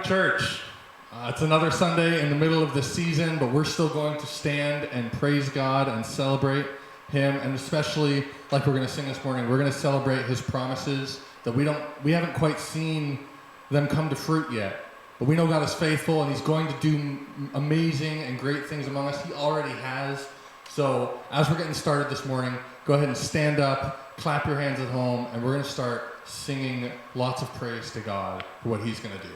morning, church. It's another Sunday in the middle of the season, but we're still going to stand and praise God and celebrate Him, and especially, like we're going to sing this morning, we're going to celebrate His promises that we haven't quite seen them come to fruit yet. But we know God is faithful, and He's going to do amazing and great things among us. He already has. So as we're getting started this morning, go ahead and stand up, clap your hands at home, and we're going to start singing lots of praise to God for what He's going to do.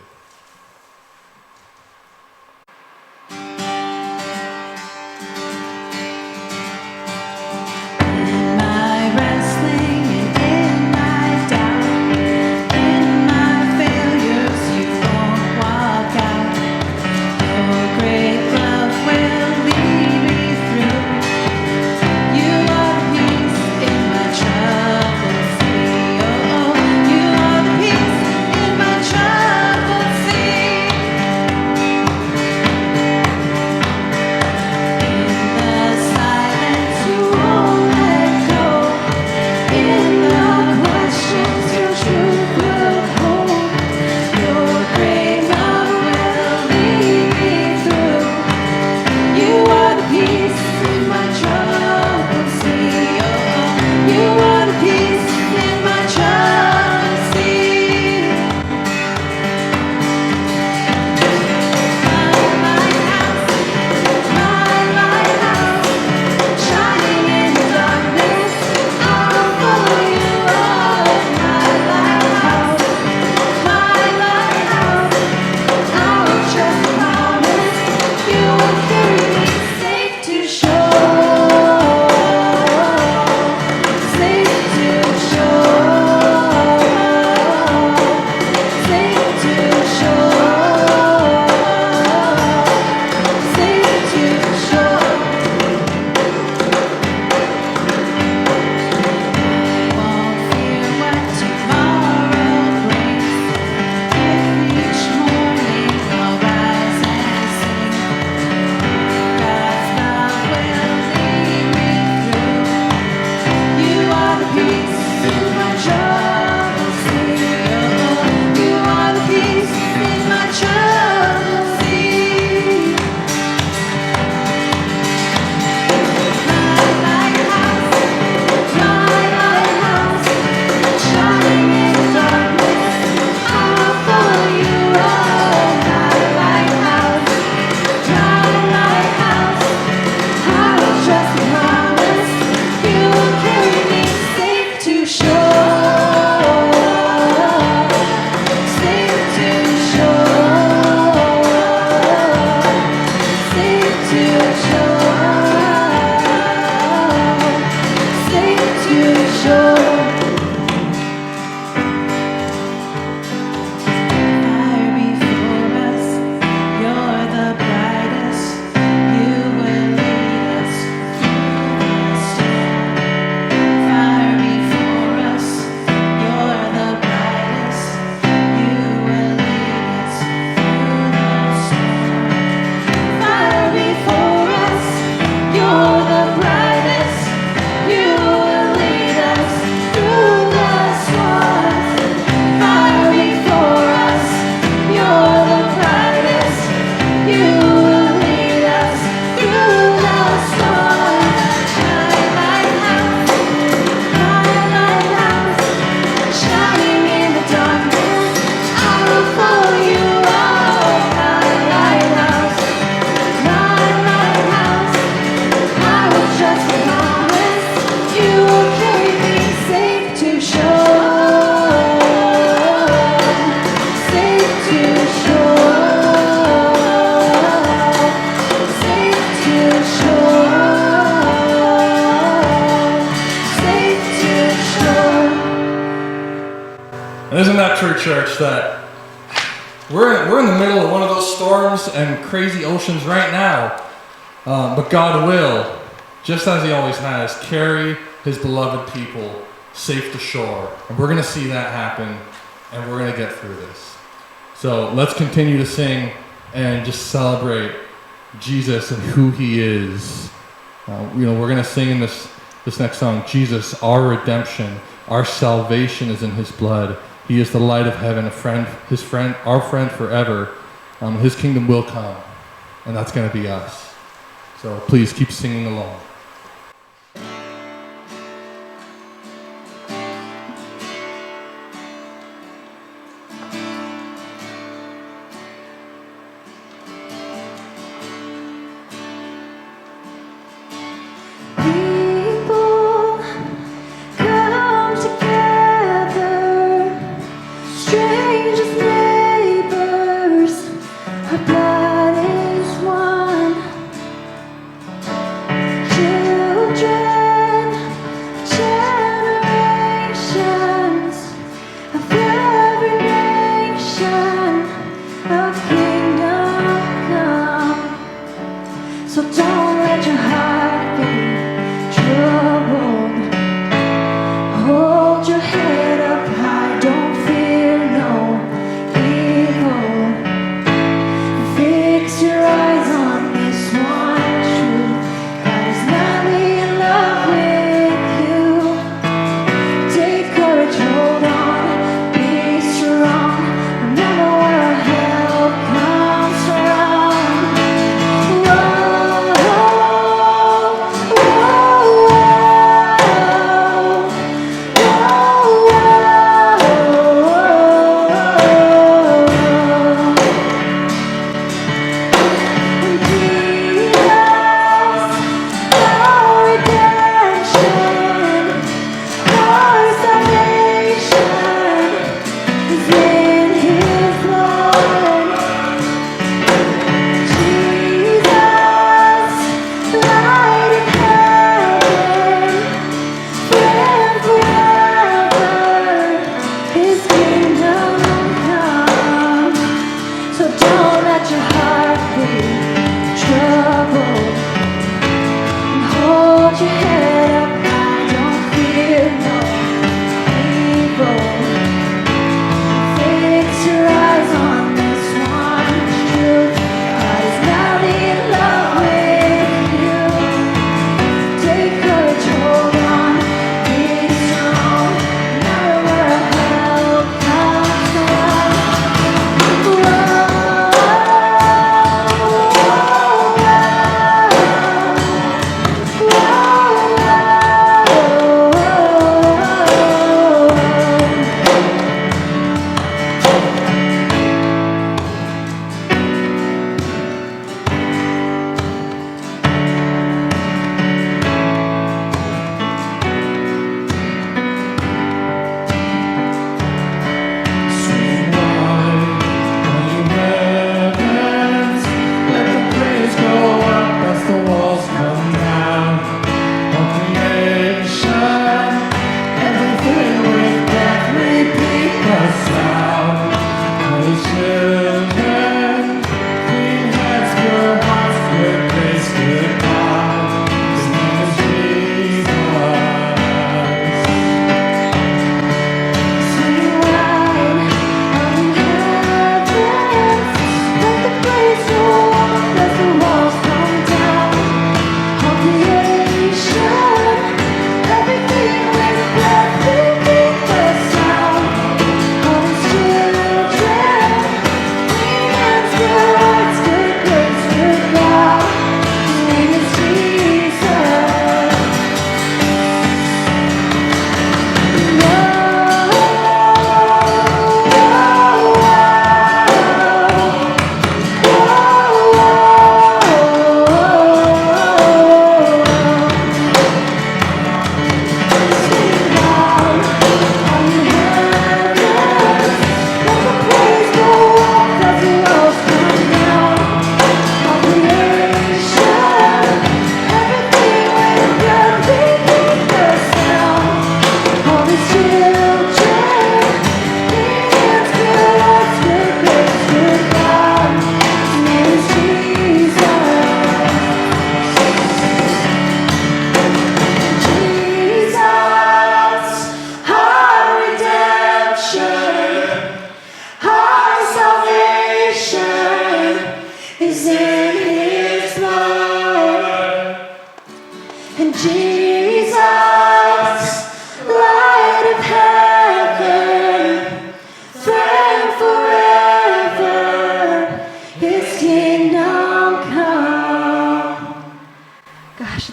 Isn't that true, church, that we're in the middle of one of those storms and crazy oceans right now, but God will, just as He always has, carry His beloved people safe to shore. And we're going to see that happen, and we're going to get through this. So let's continue to sing and just celebrate Jesus and who He is. We're going to sing in this next song, Jesus, our redemption, our salvation is in His blood. He is the light of heaven, his friend, our friend forever. His kingdom will come, and that's going to be us. So please keep singing along. Hold on, be strong. Remember where our help comes.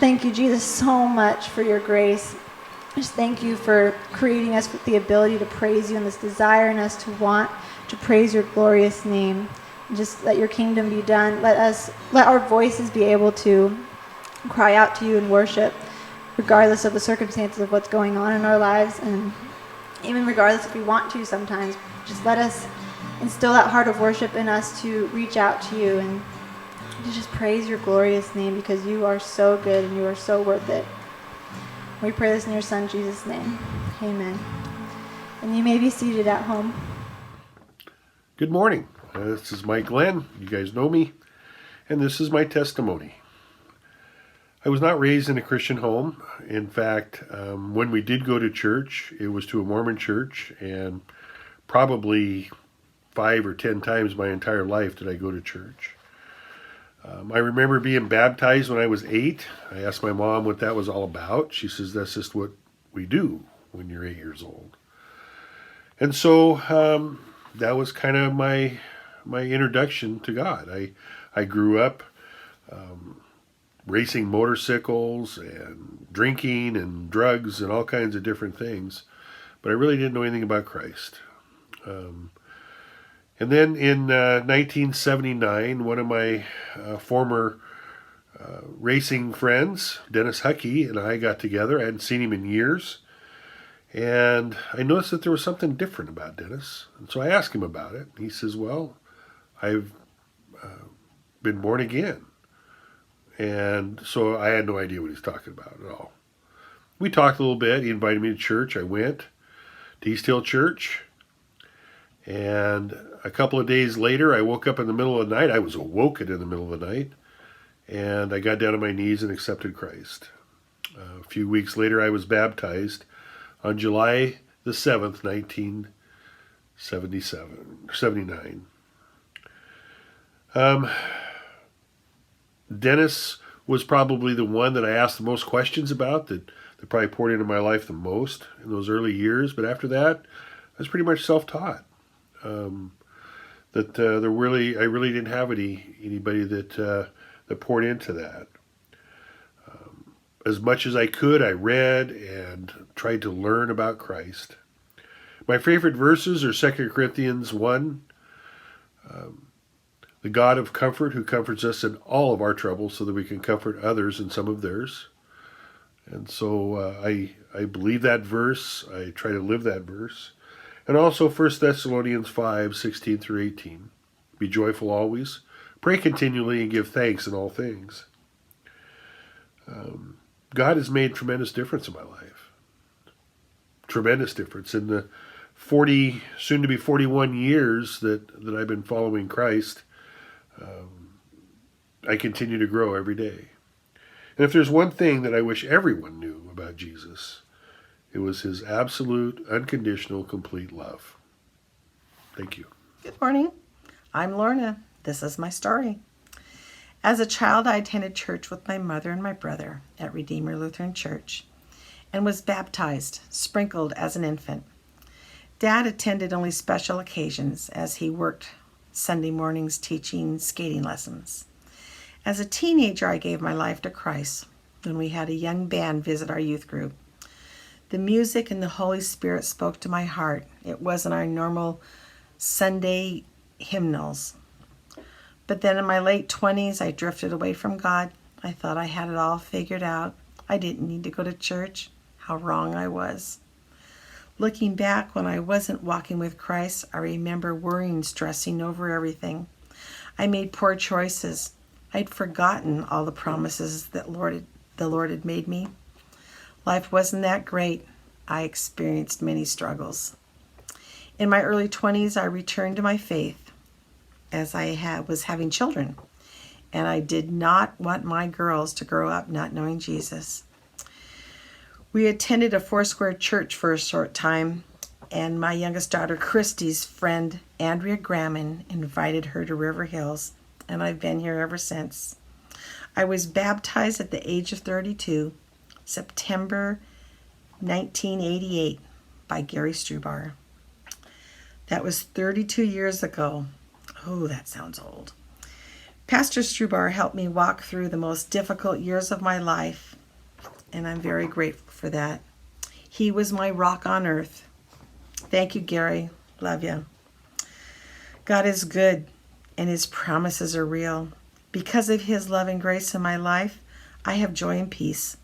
thank you, Jesus, so much for your grace. Just thank you for creating us with the ability to praise you and this desire in us to want to praise your glorious name. Just let your kingdom be done. Let our voices be able to cry out to you in worship, regardless of the circumstances of what's going on in our lives, and even regardless if we want to sometimes. Just let us instill that heart of worship in us to reach out to you and to just praise your glorious name, because you are so good and you are so worth it. We pray this in your Son, Jesus' name. Amen. And you may be seated at home. Good morning. This is Mike Glenn. You guys know me. And this is my testimony. I was not raised in a Christian home. In fact, when we did go to church, it was to a Mormon church. And probably 5 or 10 times my entire life did I go to church. I remember being baptized when I was 8. I asked my mom what that was all about. She says, that's just what we do when you're 8 years old. And so that was kind of my introduction to God. I grew up racing motorcycles and drinking and drugs and all kinds of different things, but I really didn't know anything about Christ. And then in 1979, one of my former racing friends, Dennis Huckey, and I got together. I hadn't seen him in years. And I noticed that there was something different about Dennis. And so I asked him about it. He says, well, I've been born again. And so I had no idea what he's talking about at all. We talked a little bit. He invited me to church. I went to East Hill Church. And a couple of days later, I woke up in the middle of the night. I was awoken in the middle of the night. And I got down on my knees and accepted Christ. A few weeks later, I was baptized on July the 7th, 1979. Dennis was probably the one that I asked the most questions about, that probably poured into my life the most in those early years. But after that, I was pretty much self-taught. I really didn't have anybody that poured into that. As much as I could, I read and tried to learn about Christ. My favorite verses are 2 Corinthians 1, the God of comfort who comforts us in all of our troubles so that we can comfort others in some of theirs. And so I believe that verse. I try to live that verse. And also 1 Thessalonians 5, 16 through 18. Be joyful always. Pray continually and give thanks in all things. God has made tremendous difference in my life. Tremendous difference. In the 40, soon to be 41 years that I've been following Christ, I continue to grow every day. And if there's one thing that I wish everyone knew about Jesus, it was his absolute, unconditional, complete love. Thank you. Good morning. I'm Lorna. This is my story. As a child, I attended church with my mother and my brother at Redeemer Lutheran Church and was baptized, sprinkled as an infant. Dad attended only special occasions as he worked Sunday mornings teaching skating lessons. As a teenager, I gave my life to Christ when we had a young band visit our youth group. The music and the Holy Spirit spoke to my heart. It wasn't our normal Sunday hymnals. But then in my late 20s, I drifted away from God. I thought I had it all figured out. I didn't need to go to church. How wrong I was. Looking back, when I wasn't walking with Christ, I remember worrying, stressing over everything. I made poor choices. I'd forgotten all the promises that the Lord had made me. Life wasn't that great. I experienced many struggles. In my early 20s, I returned to my faith as I was having children. And I did not want my girls to grow up not knowing Jesus. We attended a Foursquare church for a short time, and my youngest daughter, Christy's friend, Andrea Gramman, invited her to River Hills, and I've been here ever since. I was baptized at the age of 32, September 1988, by Gary Strubar. That was 32 years ago. Oh, that sounds old. Pastor Strubar helped me walk through the most difficult years of my life, and I'm very grateful for that. He was my rock on earth. Thank you, Gary. Love you. God is good, and his promises are real. Because of his love and grace in my life, I have joy and peace.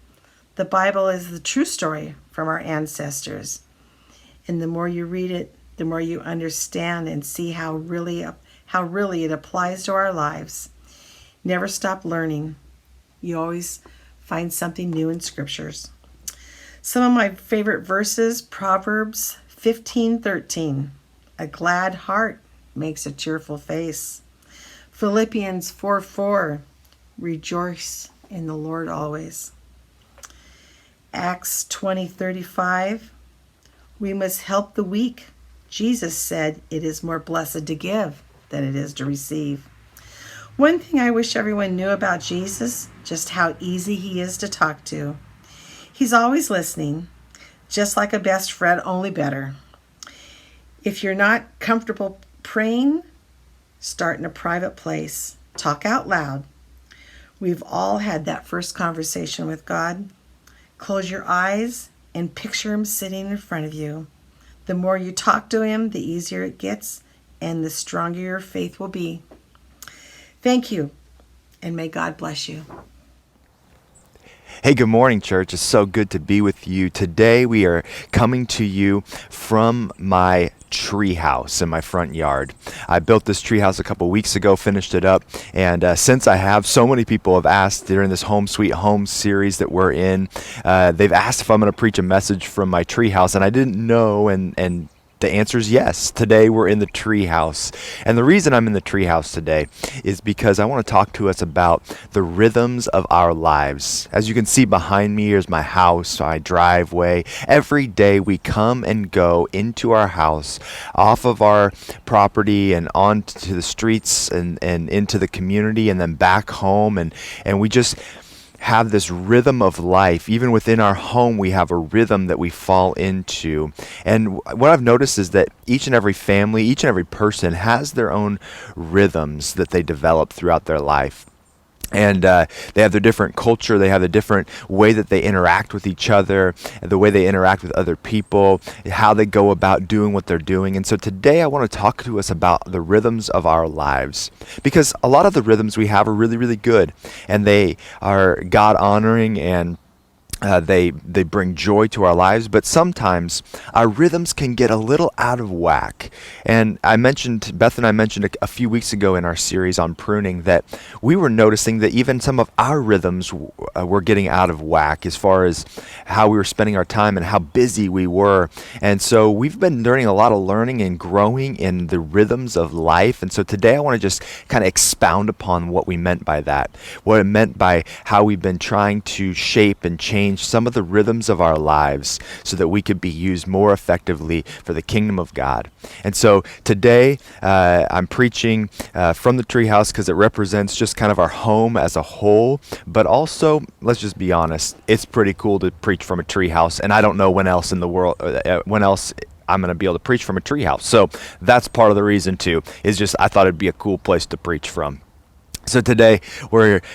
The Bible is the true story from our ancestors. And the more you read it, the more you understand and see how really it applies to our lives. Never stop learning. You always find something new in scriptures. Some of my favorite verses, Proverbs 15:13. A glad heart makes a cheerful face. Philippians 4:4. Rejoice in the Lord always. Acts 20:35. We must help the weak. Jesus said it is more blessed to give than it is to receive. One thing I wish everyone knew about Jesus, just how easy he is to talk to. He's always listening, just like a best friend, only better. If you're not comfortable praying, start in a private place. Talk out loud. We've all had that first conversation with God. Close your eyes and picture him sitting in front of you. The more you talk to him, the easier it gets, and the stronger your faith will be. Thank you, and may God bless you. Hey, good morning, church. It's so good to be with you. Today we are coming to you from my tree house in my front yard. I built this tree house a couple weeks ago, finished it up, and since I have, so many people have asked during this Home Sweet Home series that we're in, they've asked if I'm going to preach a message from my tree house, and I didn't know, and the answer is yes. Today we're in the treehouse. And the reason I'm in the treehouse today is because I want to talk to us about the rhythms of our lives. As you can see behind me, here's my house, my driveway. Every day we come and go into our house, off of our property and onto the streets and into the community and then back home. And we just have this rhythm of life. Even within our home, we have a rhythm that we fall into. And what I've noticed is that each and every family, each and every person has their own rhythms that they develop throughout their life. And they have their different culture, they have a different way that they interact with each other, the way they interact with other people, how they go about doing what they're doing. And so today I want to talk to us about the rhythms of our lives, because a lot of the rhythms we have are really, really good, and they are God-honoring, and they bring joy to our lives, but sometimes our rhythms can get a little out of whack. And Beth and I mentioned a few weeks ago in our series on pruning that we were noticing that even some of our rhythms were getting out of whack as far as how we were spending our time and how busy we were. And so we've been learning a lot of learning and growing in the rhythms of life. And so today I want to just kind of expound upon what we meant by that, what it meant by how we've been trying to shape and change some of the rhythms of our lives so that we could be used more effectively for the kingdom of God. And so today I'm preaching from the treehouse because it represents just kind of our home as a whole, but also, let's just be honest, it's pretty cool to preach from a treehouse, and I don't know when else in the world, when else I'm going to be able to preach from a treehouse. So that's part of the reason too, is just I thought it'd be a cool place to preach from. So today,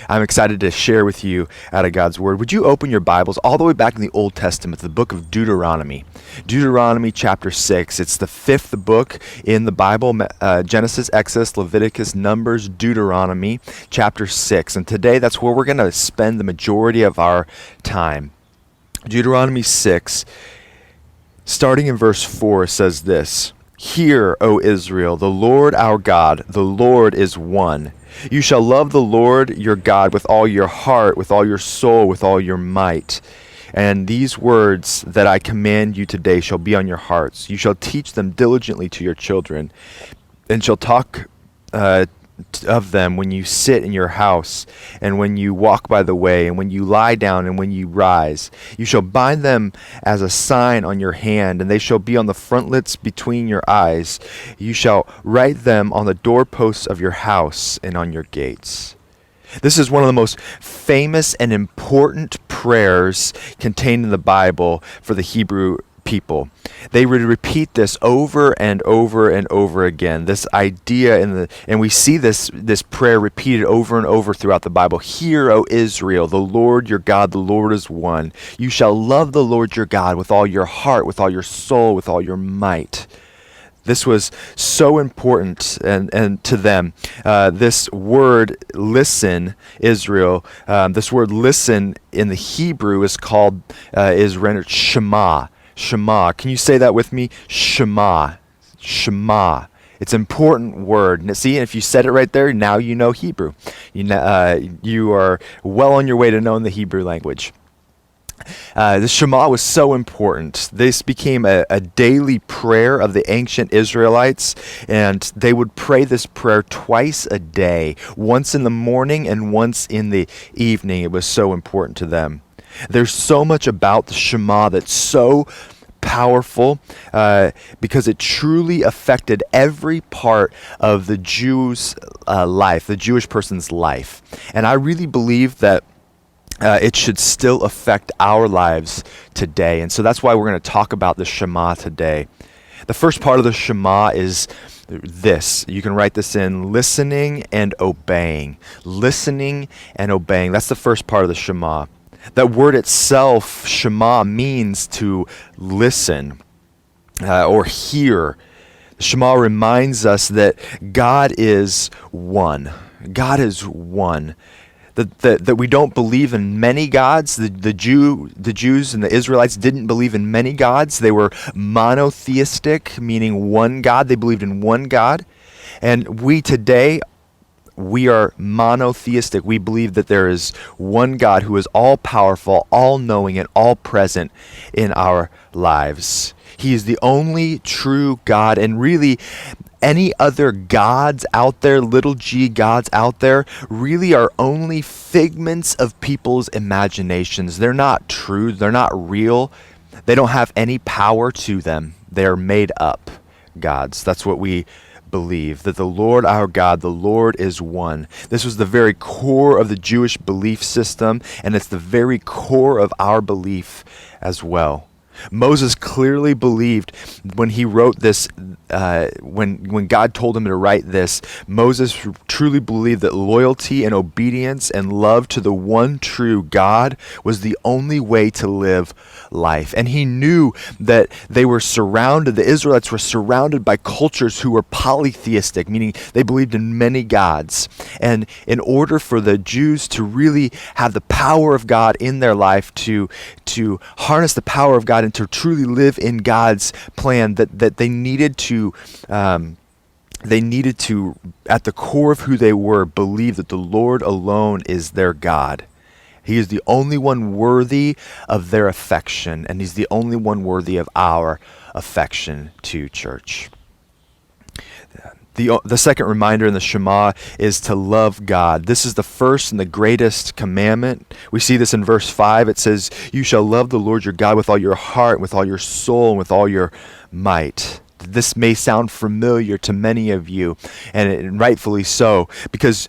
I'm excited to share with you out of God's Word. Would you open your Bibles all the way back in the Old Testament, the book of Deuteronomy. Deuteronomy chapter 6. It's the fifth book in the Bible, Genesis, Exodus, Leviticus, Numbers, Deuteronomy, chapter 6. And today, that's where we're going to spend the majority of our time. Deuteronomy 6, starting in verse 4, says this: Hear, O Israel, the Lord our God, the Lord is one. You shall love the Lord your God with all your heart, with all your soul, with all your might. And these words that I command you today shall be on your hearts. You shall teach them diligently to your children, and shall talk of them when you sit in your house, and when you walk by the way, and when you lie down, and when you rise. You shall bind them as a sign on your hand, and they shall be on the frontlets between your eyes. You shall write them on the doorposts of your house and on your gates. This is one of the most famous and important prayers contained in the Bible for the Hebrew people. They would repeat this over and over and over again. This idea and we see this prayer repeated over and over throughout the Bible. Hear, O Israel, the Lord your God, the Lord is one. You shall love the Lord your God with all your heart, with all your soul, with all your might. This was so important and to them. This word listen, Israel, this word listen in the Hebrew is rendered Shema. Shema. Can you say that with me? Shema. Shema. It's an important word. And see, if you said it right there, now you know Hebrew. You are well on your way to knowing the Hebrew language. The Shema was so important. This became a daily prayer of the ancient Israelites, and they would pray this prayer twice a day, once in the morning and once in the evening. It was so important to them. There's so much about the Shema that's so powerful because it truly affected every part of the Jews' life, the Jewish person's life. And I really believe that it should still affect our lives today. And so that's why we're going to talk about the Shema today. The first part of the Shema is this. You can write this in: listening and obeying. Listening and obeying. That's the first part of the Shema. That word itself, Shema, means to listen or hear. Shema reminds us that God is one. God is one. That we don't believe in many gods. The Jews and the Israelites didn't believe in many gods. They were monotheistic, meaning one God. They believed in one God. And we today, we are monotheistic. We believe that there is one God who is all-powerful, all-knowing, and all-present in our lives. He is the only true God, and really any other gods out there, little g gods out there, really are only figments of people's imaginations. They're not true. They're not real. They don't have any power to them. They're made up gods. That's what we believe, that the Lord our God, the Lord is one. This was the very core of the Jewish belief system, and it's the very core of our belief as well. Moses clearly believed when he wrote this, when God told him to write this, Moses truly believed that loyalty and obedience and love to the one true God was the only way to live life. And he knew that the Israelites were surrounded by cultures who were polytheistic, meaning they believed in many gods. And in order for the Jews to really have the power of God in their life, to harness the power of God and to truly live in God's plan, that they needed to, at the core of who they were, believe that the Lord alone is their God. He is the only one worthy of their affection, and he's the only one worthy of our affection to church. The second reminder in the Shema is to love God. This is the first and the greatest commandment. We see this in verse 5. It says, "You shall love the Lord your God with all your heart, with all your soul, and with all your might." This may sound familiar to many of you, and rightfully so, because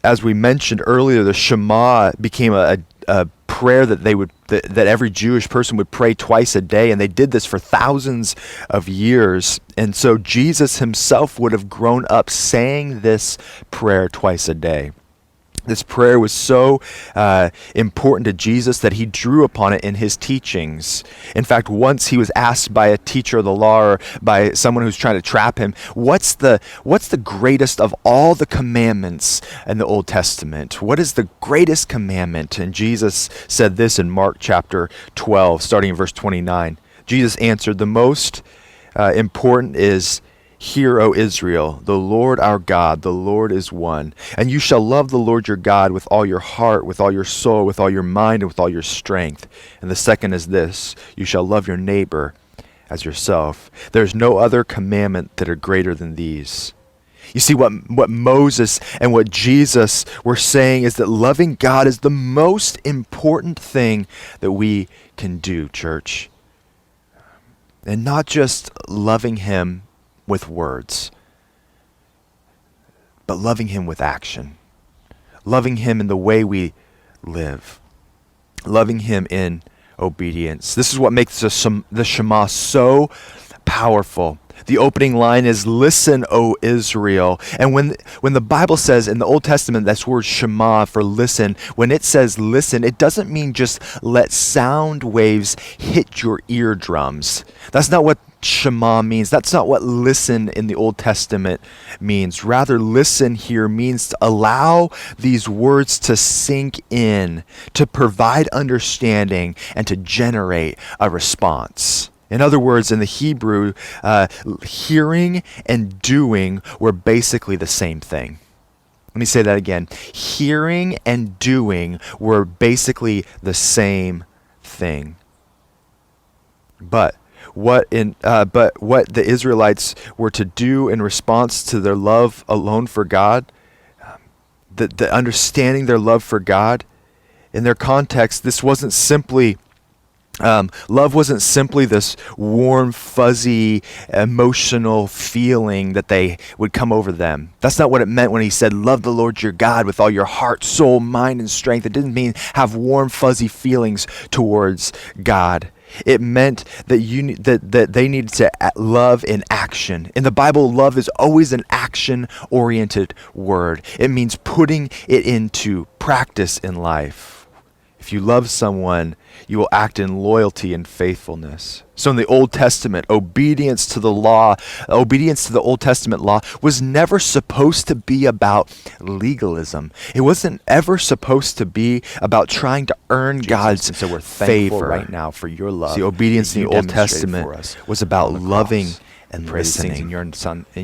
as we mentioned earlier, the Shema became a prayer that every Jewish person would pray twice a day, and they did this for thousands of years. And so Jesus himself would have grown up saying this prayer twice a day. This prayer was so important to Jesus that he drew upon it in his teachings. In fact, once he was asked by a teacher of the law or by someone who's trying to trap him, what's the greatest of all the commandments in the Old Testament? What is the greatest commandment? And Jesus said this in Mark chapter 12, starting in verse 29. Jesus answered, "The most important is, Hear, O Israel, the Lord our God, the Lord is one. And you shall love the Lord your God with all your heart, with all your soul, with all your mind, and with all your strength." And the second is this: you shall love your neighbor as yourself. There's no other commandment that are greater than these. You see, what Moses and what Jesus were saying is that loving God is the most important thing that we can do, church. And not just loving him with words, but loving him with action, loving him in the way we live, loving him in obedience. This is what makes the Shema so powerful. The opening line is, "Listen, O Israel." And when the Bible says in the Old Testament, that's word Shema for listen, when it says listen, it doesn't mean just let sound waves hit your eardrums. That's not what Shema means. That's not what listen in the Old Testament means. Rather, listen here means to allow these words to sink in, to provide understanding, and to generate a response. In other words, in the Hebrew, hearing and doing were basically the same thing. Let me say that again. Hearing and doing were basically the same thing. But what the Israelites were to do in response to their love alone for God, the understanding their love for God, in their context, this wasn't simply love wasn't simply this warm, fuzzy, emotional feeling that they would come over them. That's not what it meant when he said, "Love the Lord your God with all your heart, soul, mind, and strength." It didn't mean have warm, fuzzy feelings towards God. It meant that that they needed to love in action. In the Bible, love is always an action-oriented word. It means putting it into practice in life. If you love someone, you will act in loyalty and faithfulness. So in the Old Testament, obedience to the Old Testament law was never supposed to be about legalism. It wasn't ever supposed to be about trying to earn God's so we're thankful favor right now for your love. See, obedience that in you the Old demonstrated for Testament us was about on the loving cross. and Pray these things in listening.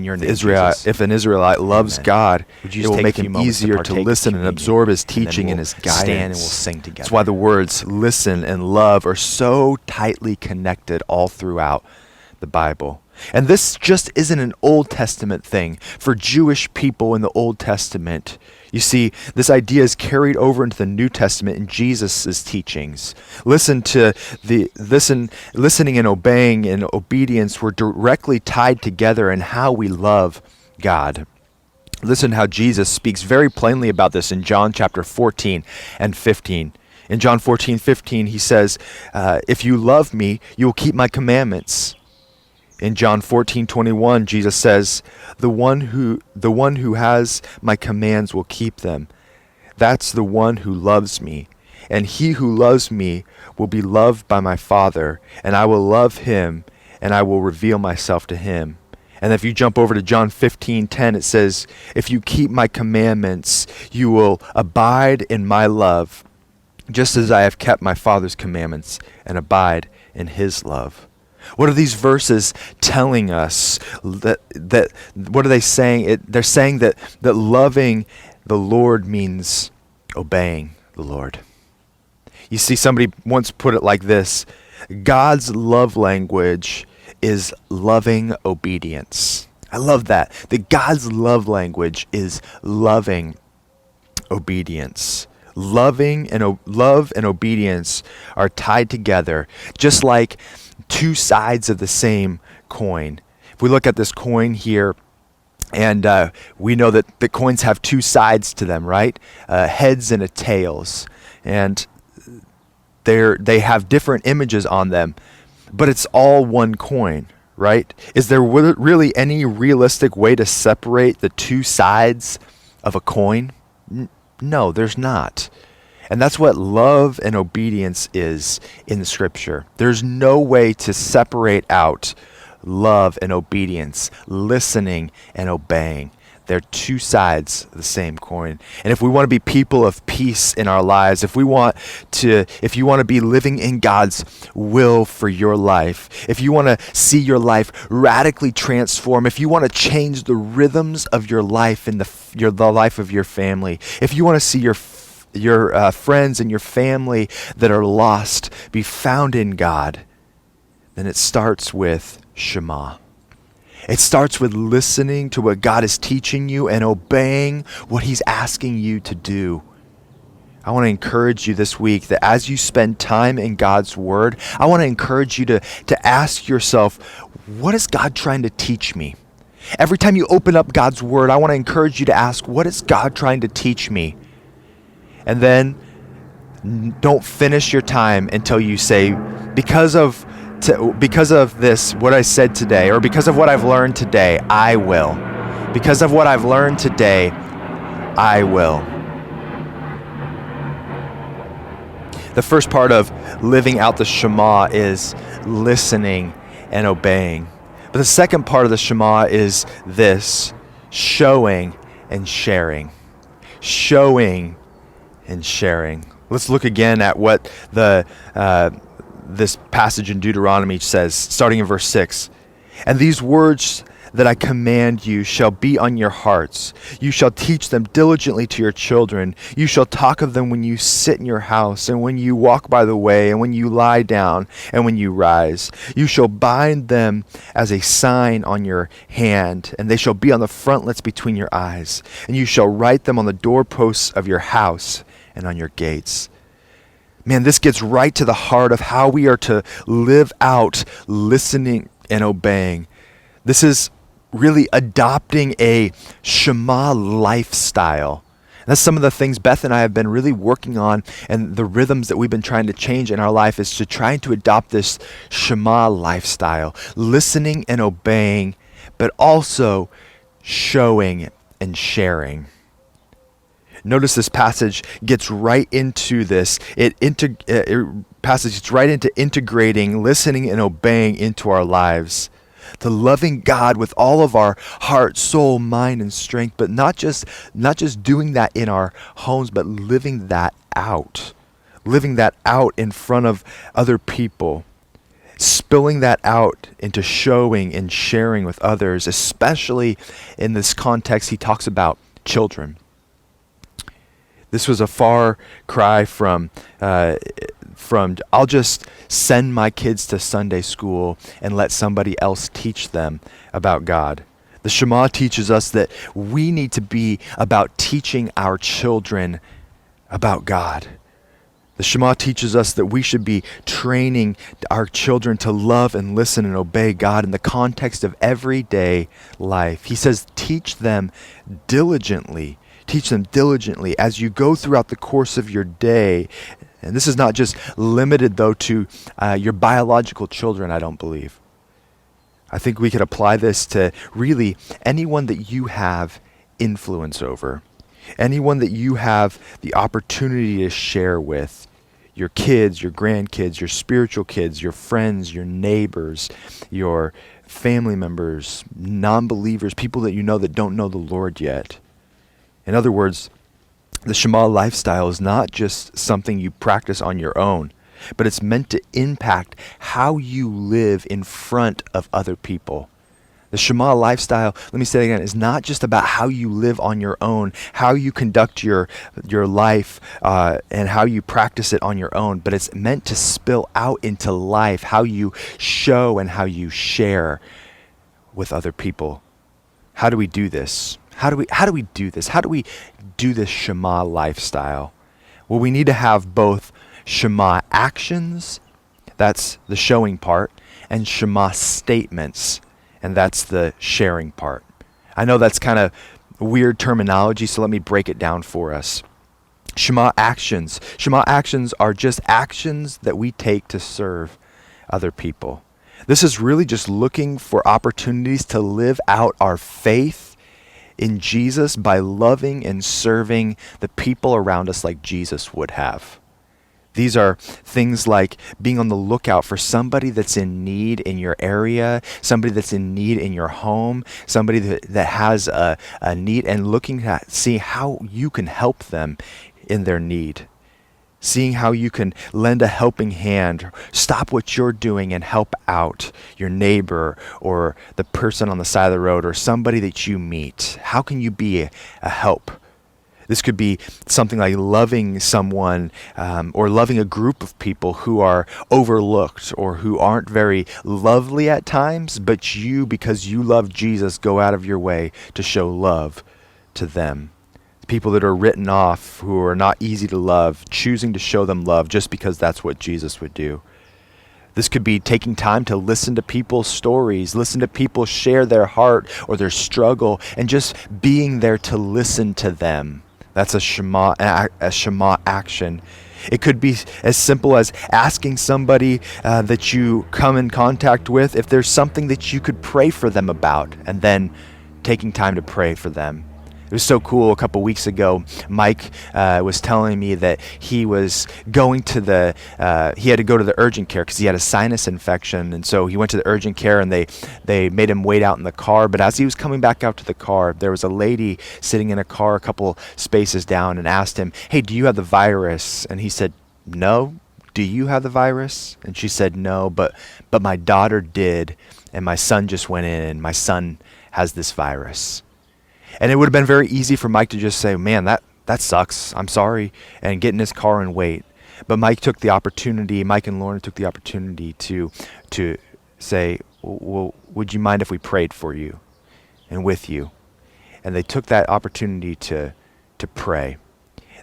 your name, Jesus. If an Israelite loves Amen. God, Would you it just will take make a few him moments to easier to partake of listen and communion, absorb his and then teaching and we'll his guidance. stand and we'll sing together. That's why the words listen and love are so tightly connected all throughout the Bible. And this just isn't an Old Testament thing for Jewish people in the Old Testament. You see, this idea is carried over into the New Testament in Jesus' teachings. Listening and obeying and obedience were directly tied together in how we love God. Listen how Jesus speaks very plainly about this in John chapter 14 and 15. In John 14:15, he says, "If you love me, you will keep my commandments." In John 14:21, Jesus says, the one who has my commands will keep them. That's the one who loves me. And he who loves me will be loved by my Father, and I will love him, and I will reveal myself to him. And if you jump over to John 15:10, it says, "If you keep my commandments, you will abide in my love, just as I have kept my Father's commandments and abide in his love." What are these verses telling us? What are they saying? They're saying that loving the Lord means obeying the Lord. You see, somebody once put it like this: God's love language is loving obedience. I love that. That God's love language is loving obedience. Love and obedience are tied together, just like two sides of the same coin. If we look at this coin here, and we know that the coins have two sides to them, right? Heads and a tails, and they have different images on them, but it's all one coin, right? Is there really any realistic way to separate the two sides of a coin? No, there's not. And that's what love and obedience is in the scripture. There's no way to separate out love and obedience, listening and obeying. They're two sides of the same coin. And if we want to be people of peace in our lives, if you want to be living in God's will for your life, if you want to see your life radically transform, if you want to change the rhythms of your life and the life of your family, if you want to see your friends and your family that are lost be found in God, then it starts with Shema. It starts with listening to what God is teaching you and obeying what he's asking you to do. I want to encourage you this week that as you spend time in God's word, I want to encourage you to ask yourself, what is God trying to teach me? Every time you open up God's word, I want to encourage you to ask, what is God trying to teach me? And then Don't finish your time until you say, because of this, what I said today, or because of what I've learned today, I will. Because of what I've learned today, I will. The first part of living out the Shema is listening and obeying. But the second part of the Shema is this: showing and sharing. Showing and sharing. Let's look again at what this passage in Deuteronomy says, starting in verse 6. And these words that I command you shall be on your hearts. You shall teach them diligently to your children. You shall talk of them when you sit in your house, and when you walk by the way, and when you lie down, and when you rise. You shall bind them as a sign on your hand, and they shall be on the frontlets between your eyes. And you shall write them on the doorposts of your house and on your gates. Man, this gets right to the heart of how we are to live out listening and obeying. This is really adopting a Shema lifestyle. That's some of the things Beth and I have been really working on, and the rhythms that we've been trying to change in our life is to try to adopt this Shema lifestyle, listening and obeying, but also showing and sharing. Notice this passage gets right into this. Passage gets right into integrating listening and obeying into our lives. To loving God with all of our heart, soul, mind, and strength, but not just doing that in our homes, but living that out in front of other people, spilling that out into showing and sharing with others, especially in this context he talks about children. This was a far cry from I'll just send my kids to Sunday school and let somebody else teach them about God. The Shema teaches us that we need to be about teaching our children about God. The Shema teaches us that we should be training our children to love and listen and obey God in the context of everyday life. He says, teach them diligently. Teach them diligently as you go throughout the course of your day. And this is not just limited, though, to your biological children, I don't believe. I think we could apply this to really anyone that you have influence over, anyone that you have the opportunity to share with, your kids, your grandkids, your spiritual kids, your friends, your neighbors, your family members, non-believers, people that you know that don't know the Lord yet. In other words, the Shema lifestyle is not just something you practice on your own, but it's meant to impact how you live in front of other people. The Shema lifestyle, let me say it again, is not just about how you live on your own, how you conduct your life, and how you practice it on your own, but it's meant to spill out into life, how you show and how you share with other people. How do we do this? How do we do this? How do we do this Shema lifestyle? Well, we need to have both Shema actions, that's the showing part, and Shema statements, and that's the sharing part. I know that's kind of weird terminology, so let me break it down for us. Shema actions. Shema actions are just actions that we take to serve other people. This is really just looking for opportunities to live out our faith in Jesus by loving and serving the people around us like Jesus would have. These are things like being on the lookout for somebody that's in need in your area, somebody that's in need in your home, somebody that has a need, and looking at see how you can help them in their need. Seeing how you can lend a helping hand, stop what you're doing and help out your neighbor or the person on the side of the road or somebody that you meet. How can you be a help? This could be something like loving someone or loving a group of people who are overlooked or who aren't very lovely at times, but you, because you love Jesus, go out of your way to show love to them. People that are written off, who are not easy to love, choosing to show them love just because that's what Jesus would do. This could be taking time to listen to people's stories, listen to people share their heart or their struggle, and just being there to listen to them. That's a Shema action. It could be as simple as asking somebody that you come in contact with if there's something that you could pray for them about, and then taking time to pray for them. It was so cool. A couple weeks ago, Mike was telling me that he was going to he had to go to the urgent care because he had a sinus infection. And so he went to the urgent care, and they made him wait out in the car. But as he was coming back out to the car, there was a lady sitting in a car a couple spaces down and asked him, "Hey, do you have the virus?" And he said, "No." "Do you have the virus?" And she said, "No, but my daughter did. And my son just went in, and my son has this virus." And it would have been very easy for Mike to just say, "Man, that sucks. I'm sorry," and get in his car and wait. But Mike and Lorna took the opportunity to say, "Well, would you mind if we prayed for you and with you?" And they took that opportunity to pray.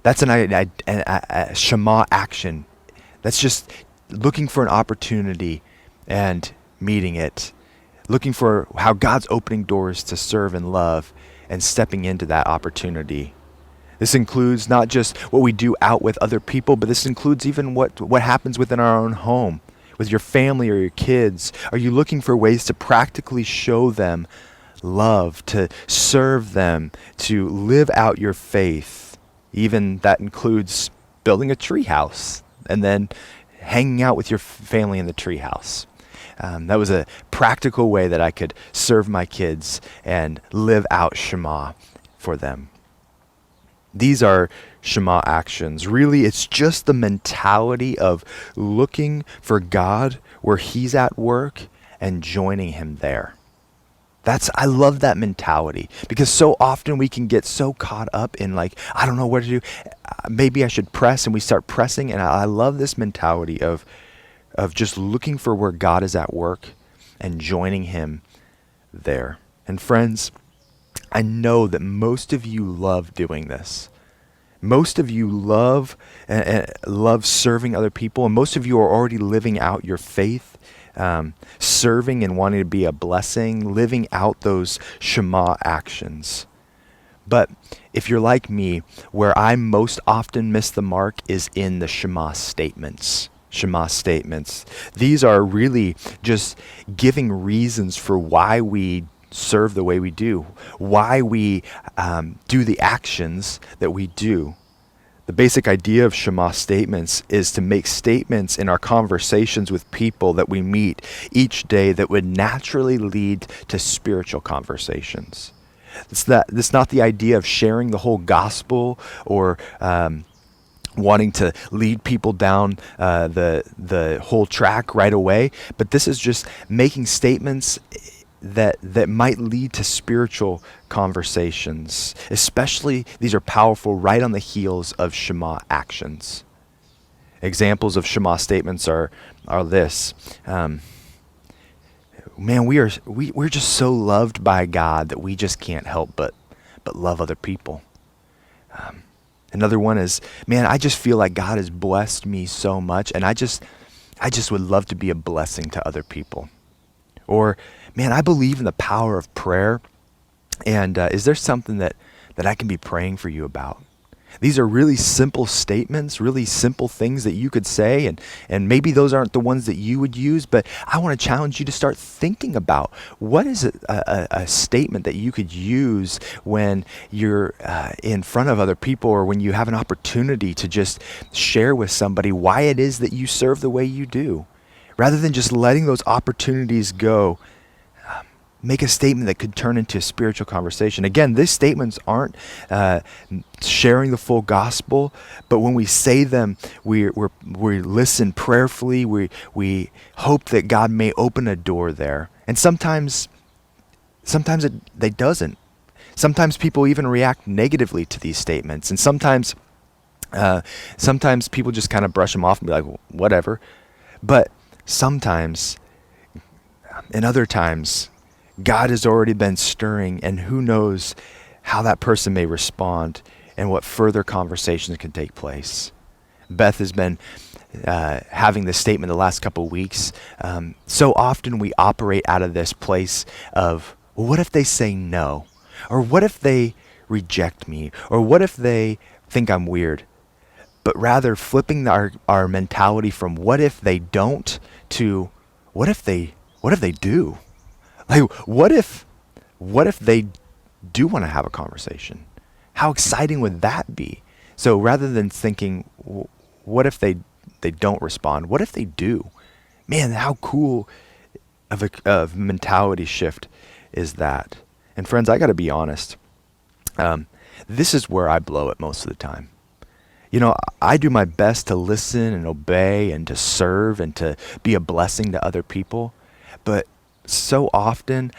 That's a Shema action. That's just looking for an opportunity and meeting it. Looking for how God's opening doors to serve and love, and stepping into that opportunity. This includes not just what we do out with other people, but this includes even what happens within our own home, with your family or your kids. Are you looking for ways to practically show them love, to serve them, to live out your faith? Even that includes building a tree house and then hanging out with your family in the tree house. That was a practical way that I could serve my kids and live out Shema for them. These are Shema actions. Really, it's just the mentality of looking for God where He's at work and joining Him there. I love that mentality, because so often we can get so caught up in I don't know what to do. Maybe I should press, and we start pressing. And I love this mentality of just looking for where God is at work and joining Him there. And friends, I know that most of you love doing this. Most of you love serving other people, and most of you are already living out your faith, serving and wanting to be a blessing, living out those Shema actions. But if you're like me, where I most often miss the mark is in the Shema statements. Shema statements. These are really just giving reasons for why we serve the way we do, why we do the actions that we do. The basic idea of Shema statements is to make statements in our conversations with people that we meet each day that would naturally lead to spiritual conversations. It's not the idea of sharing the whole gospel or wanting to lead people down the whole track right away, but this is just making statements that might lead to spiritual conversations. Especially, these are powerful right on the heels of Shema actions. Examples of Shema statements are this. Man, we're just so loved by God that we just can't help but love other people. Another one is, man, I just feel like God has blessed me so much, and I just would love to be a blessing to other people. Or, man, I believe in the power of prayer, and is there something that I can be praying for you about? These are really simple statements, really simple things that you could say, and maybe those aren't the ones that you would use, but I want to challenge you to start thinking about what is a statement that you could use when you're in front of other people, or when you have an opportunity to just share with somebody why it is that you serve the way you do. Rather than just letting those opportunities go, make a statement that could turn into a spiritual conversation. Again, these statements aren't sharing the full gospel, but when we say them, we listen prayerfully. We hope that God may open a door there. And sometimes they doesn't. Sometimes people even react negatively to these statements, and sometimes people just kind of brush them off and be like, well, whatever. But sometimes, and other times, God has already been stirring, and who knows how that person may respond and what further conversations can take place. Beth has been having this statement the last couple of weeks. So often we operate out of this place of, well, what if they say no? Or what if they reject me? Or what if they think I'm weird? but rather flipping our mentality from what if they don't to what if they do? Like what if they do want to have a conversation? How exciting would that be? So rather than thinking, what if they don't respond? What if they do? Man, how cool of a mentality shift is that? And friends, I got to be honest. This is where I blow it most of the time. You know, I do my best to listen and obey and to serve and to be a blessing to other people. But so often,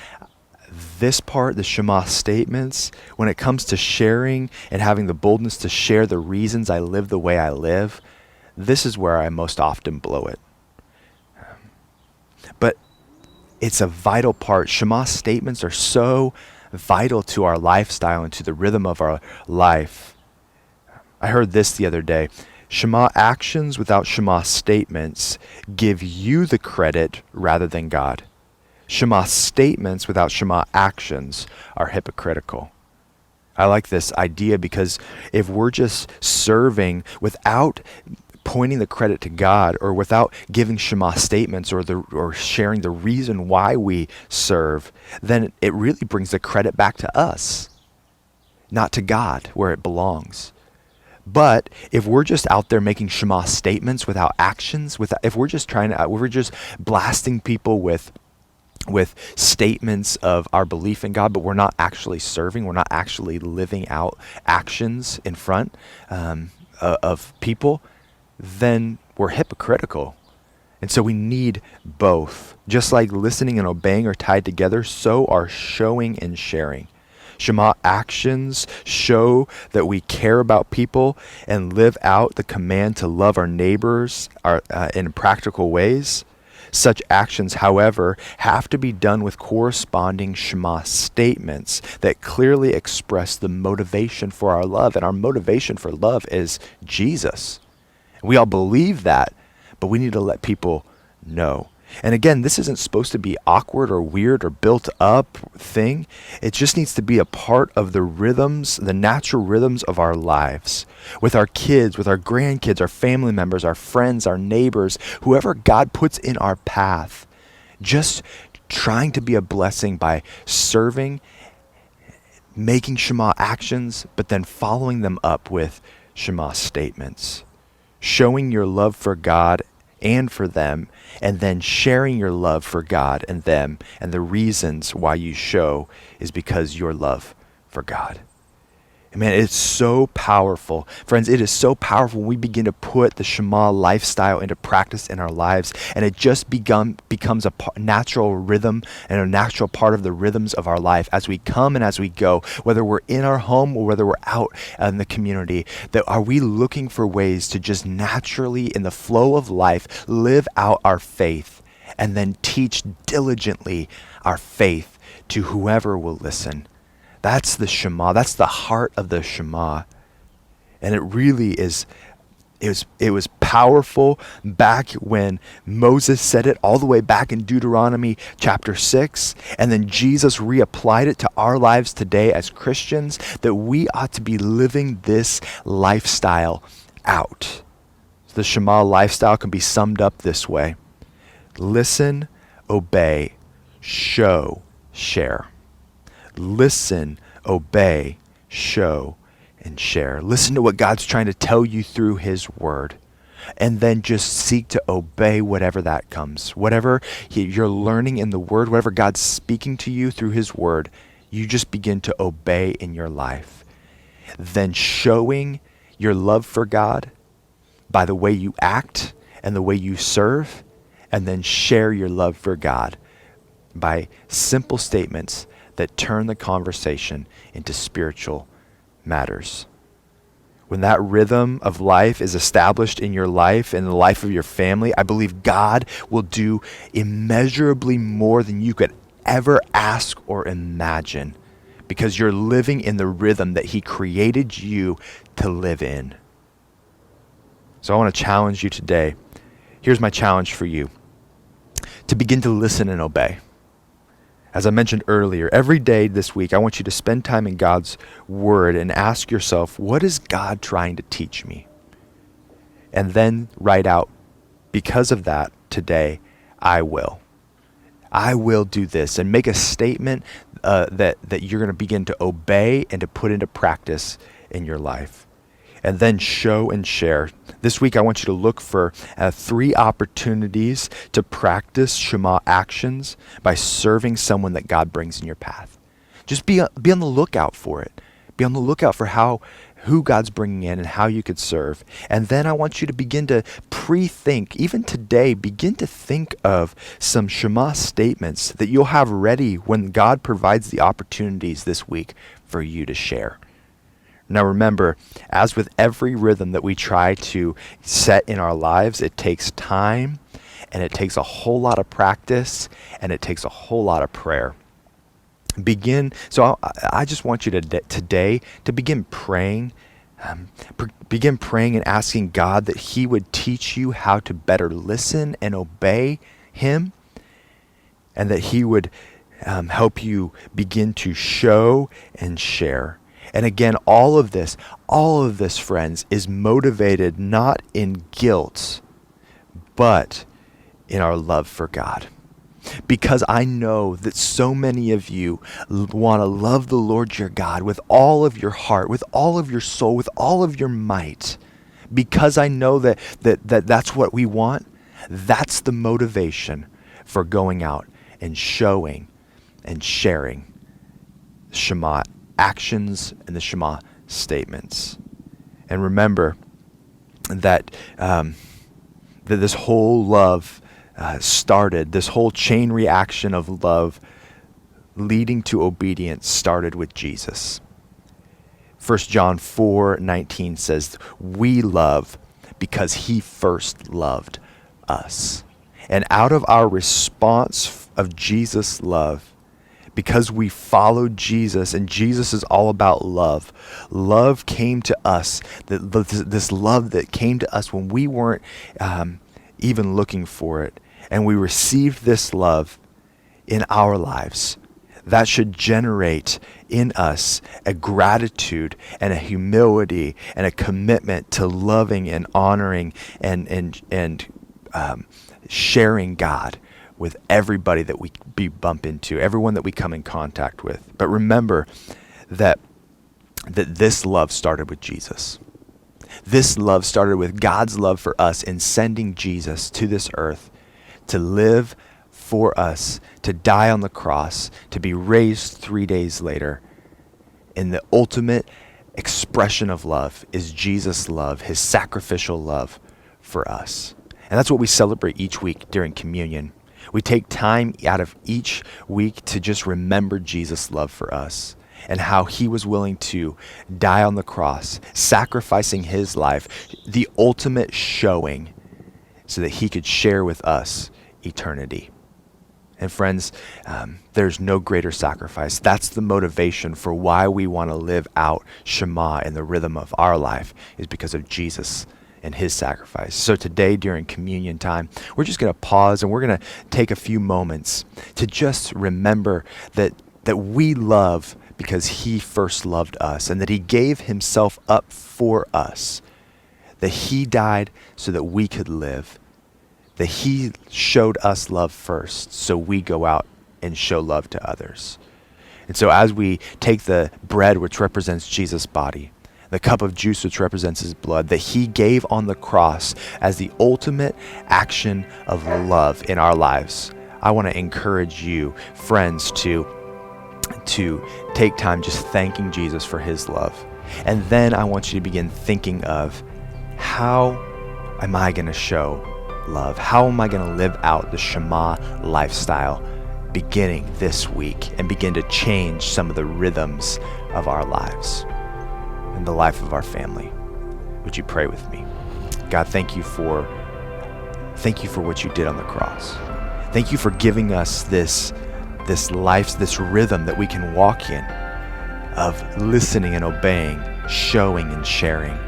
this part, the Shema statements, when it comes to sharing and having the boldness to share the reasons I live the way I live, this is where I most often blow it. But it's a vital part. Shema statements are so vital to our lifestyle and to the rhythm of our life. I heard this the other day. Shema actions without Shema statements give you the credit rather than God. Shema statements without Shema actions are hypocritical. I like this idea because if we're just serving without pointing the credit to God or without giving Shema statements or sharing the reason why we serve, then it really brings the credit back to us, not to God where it belongs. But if we're just out there making Shema statements without actions, if we're just blasting people with statements of our belief in God, but we're not actually serving, we're not actually living out actions in front of people, then we're hypocritical. And so we need both. Just like listening and obeying are tied together, so are showing and sharing. Shema actions show that we care about people and live out the command to love our neighbors in practical ways. Such actions, however, have to be done with corresponding Shema statements that clearly express the motivation for our love. And our motivation for love is Jesus. We all believe that, but we need to let people know. And again, this isn't supposed to be awkward or weird or built up thing. It just needs to be a part of the rhythms, the natural rhythms of our lives. With our kids, with our grandkids, our family members, our friends, our neighbors, whoever God puts in our path. Just trying to be a blessing by serving, making Shema actions, but then following them up with Shema statements. Showing your love for God and for them, and then sharing your love for God and them, and the reasons why you show is because your love for God. And man, it's so powerful. Friends, it is so powerful when we begin to put the Shema lifestyle into practice in our lives, and it just becomes a natural rhythm and a natural part of the rhythms of our life as we come and as we go, whether we're in our home or whether we're out in the community. That are we looking for ways to just naturally, in the flow of life, live out our faith and then teach diligently our faith to whoever will listen. That's the Shema. That's the heart of the Shema. And it really is, it was powerful back when Moses said it all the way back in Deuteronomy chapter 6. And then Jesus reapplied it to our lives today as Christians, that we ought to be living this lifestyle out. The Shema lifestyle can be summed up this way: listen, obey, show, share. Listen, obey, show, and share. Listen to what God's trying to tell you through His Word. And then just seek to obey whatever that comes. Whatever you're learning in the Word, whatever God's speaking to you through His Word, you just begin to obey in your life. Then showing your love for God by the way you act and the way you serve, and then share your love for God by simple statements that turn the conversation into spiritual matters. When that rhythm of life is established in your life and the life of your family, I believe God will do immeasurably more than you could ever ask or imagine, because you're living in the rhythm that He created you to live in. So I want to challenge you today. Here's my challenge for you: to begin to listen and obey. As I mentioned earlier, every day this week, I want you to spend time in God's Word and ask yourself, what is God trying to teach me? And then write out, because of that, today, I will do this, and make a statement that you're going to begin to obey and to put into practice in your life. And then show and share. This week, I want you to look for 3 opportunities to practice Shema actions by serving someone that God brings in your path. Just be on the lookout for it. Be on the lookout for who God's bringing in and how you could serve. And then I want you to begin to pre-think, even today, begin to think of some Shema statements that you'll have ready when God provides the opportunities this week for you to share. Now remember, as with every rhythm that we try to set in our lives, it takes time, and it takes a whole lot of practice, and it takes a whole lot of prayer. I just want you today to begin praying. Begin praying and asking God that He would teach you how to better listen and obey Him, and that He would help you begin to show and share. And again, all of this, friends, is motivated not in guilt, but in our love for God. Because I know that so many of you want to love the Lord your God with all of your heart, with all of your soul, with all of your might. Because I know that's what we want, that's the motivation for going out and showing and sharing the Shema actions and the Shema statements. And remember that this whole love this whole chain reaction of love leading to obedience started with Jesus. 1 John 4:19 says, we love because He first loved us. And out of our response of Jesus' love, because we followed Jesus, and Jesus is all about love. Love came to us, this love that came to us when we weren't even looking for it. And we received this love in our lives. That should generate in us a gratitude and a humility and a commitment to loving and honoring and sharing God with everybody that we bump into, everyone that we come in contact with. But remember that this love started with Jesus. This love started with God's love for us in sending Jesus to this earth to live for us, to die on the cross, to be raised 3 days later. And the ultimate expression of love is Jesus' love, His sacrificial love for us. And that's what we celebrate each week during communion. We take time out of each week to just remember Jesus' love for us and how He was willing to die on the cross, sacrificing His life, the ultimate showing, so that He could share with us eternity. And friends, there's no greater sacrifice. That's the motivation for why we want to live out Shema in the rhythm of our life, is because of Jesus and His sacrifice. So today during communion time, we're just going to pause and we're going to take a few moments to just remember that we love because He first loved us, and that He gave Himself up for us, that He died so that we could live, that He showed us love first, so we go out and show love to others. And so as we take the bread, which represents Jesus' body, the cup of juice, which represents His blood, that He gave on the cross as the ultimate action of love in our lives, I want to encourage you, friends, to take time just thanking Jesus for His love. And then I want you to begin thinking of, how am I going to show love? How am I going to live out the Shema lifestyle beginning this week, and begin to change some of the rhythms of our lives and the life of our family? Would you pray with me? God, thank you for what you did on the cross. Thank you for giving us this life, this rhythm that we can walk in, of listening and obeying, showing and sharing.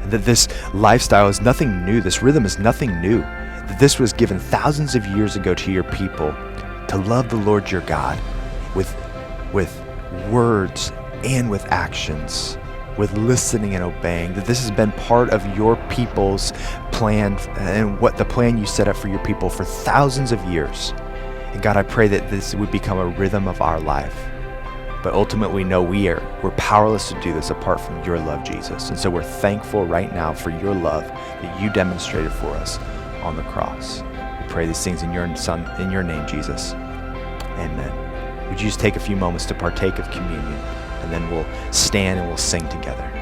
And that this lifestyle is nothing new. This rhythm is nothing new. That this was given thousands of years ago to your people, to love the Lord your God with words and with actions. with listening and obeying, that this has been part of your people's plan and what the plan you set up for your people for thousands of years. And God, I pray that this would become a rhythm of our life. But ultimately, we know we're powerless to do this apart from your love, Jesus. And so we're thankful right now for your love that you demonstrated for us on the cross. We pray these things in your name, Jesus. Amen. Would you just take a few moments to partake of communion, and then we'll stand and we'll sing together.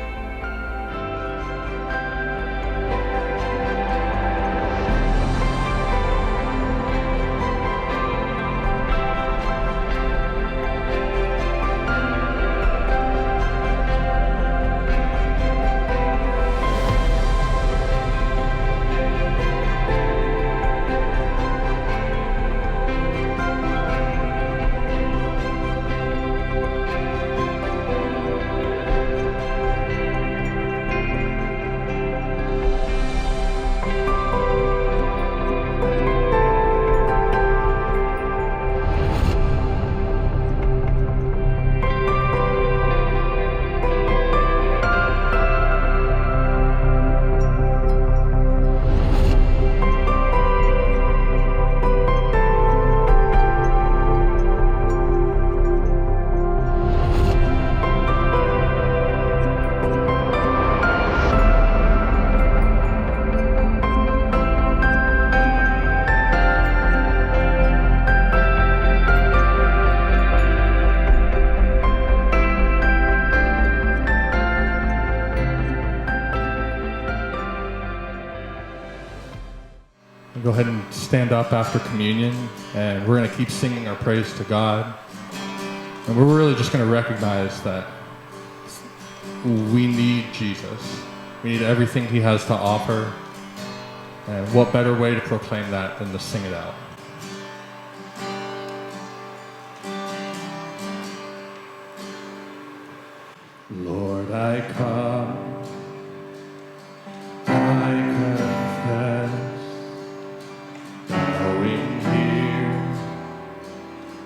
Go ahead and stand up after communion, and we're going to keep singing our praise to God. And we're really just going to recognize that we need Jesus. We need everything he has to offer. And what better way to proclaim that than to sing it out? Lord, I come, I confess, bowing here,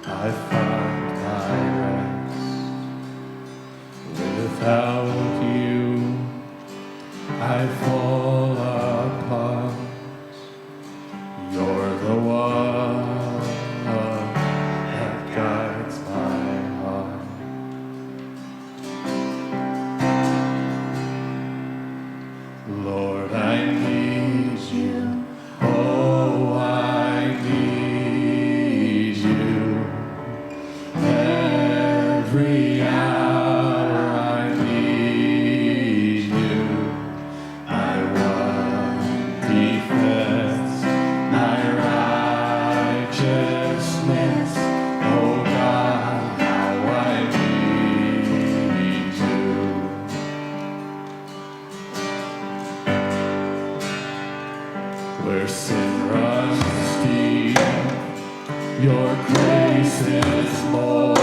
I find my rest. Without you, I fall apart. You're the one that guides my heart. Lord, I need you. Oh, I need you. Every hour I need you. My one defense, my righteousness. Oh God, how I need you. Where sin runs deep, your grace is more.